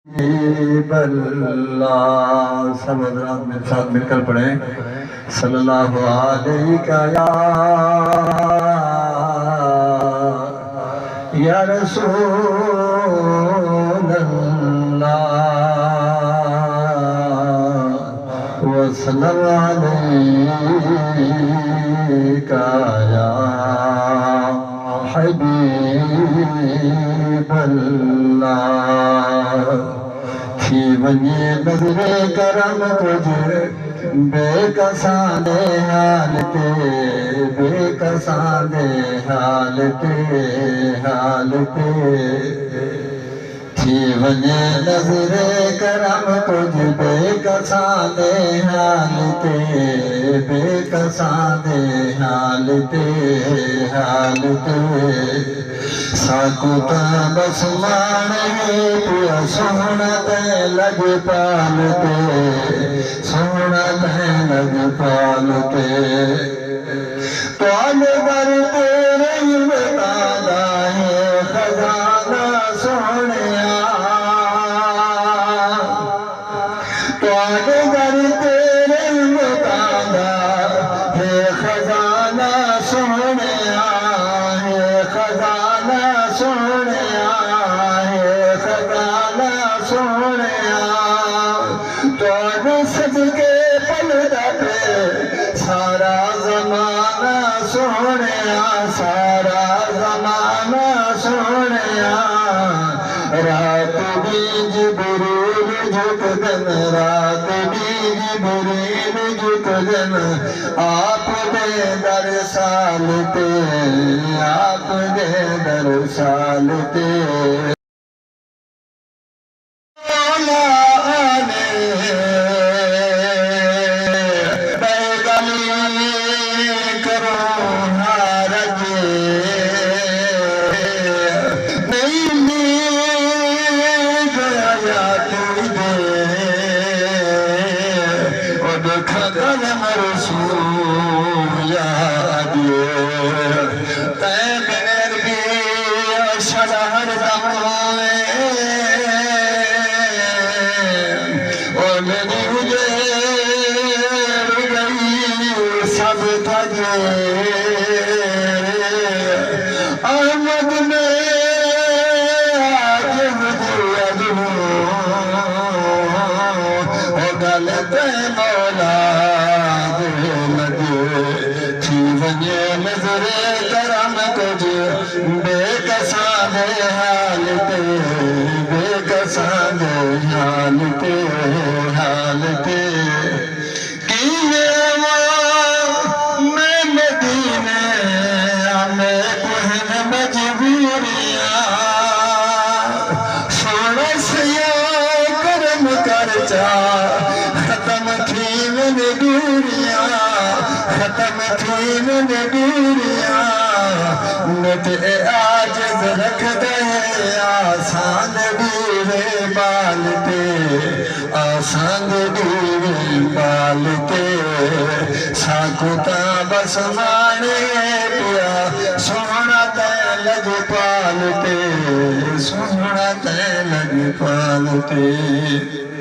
अल्लाह सब हज़रात मेरे साथ मिलकर पढ़े सल्लल्लाहु अलैहि या रसूल अल्लाह व सल्लल्लाहु अलैका या हबीब अल्लाह थी वञे नज़रे करम तुझे बेकसां दे हाल ते बेकसां दे हाल ते थी वञे नज़रे करम तुझे बेकसां दे हाल ते बेकसां दे हाल ते साकू ता बस माने पिया सोहना ते लग पाल ते सोहना ते लग पाल ते ताले दर तेरे बतादा है खजाना सोहनिया ताले दर तेरे बतादा है खजाना सोहनिया है खजाना सोहनिया है खजाना सोहनिया तो सदके पलदा पे सारा ज़माना सोहनिया सारा ज़माना सोहनिया रात भी जिब्रील झुकदन रात भी जिब्रील झुकदन आप दे दर साल ते आप दे दर साल ते बेकसां दे हाल ते कीवे मैं मदीने में कुहन मजबूरियां सोना सिया करम कर जा खत्म थी मैंने दूरियां खत्म थी मैंने दूरियां नत आज रख दे आसान दूरे बाल ते आसान दूरे बाल ते साकू ता बस माने पिया सोहना ते लग पाल ते सोहना ते लग पाल ते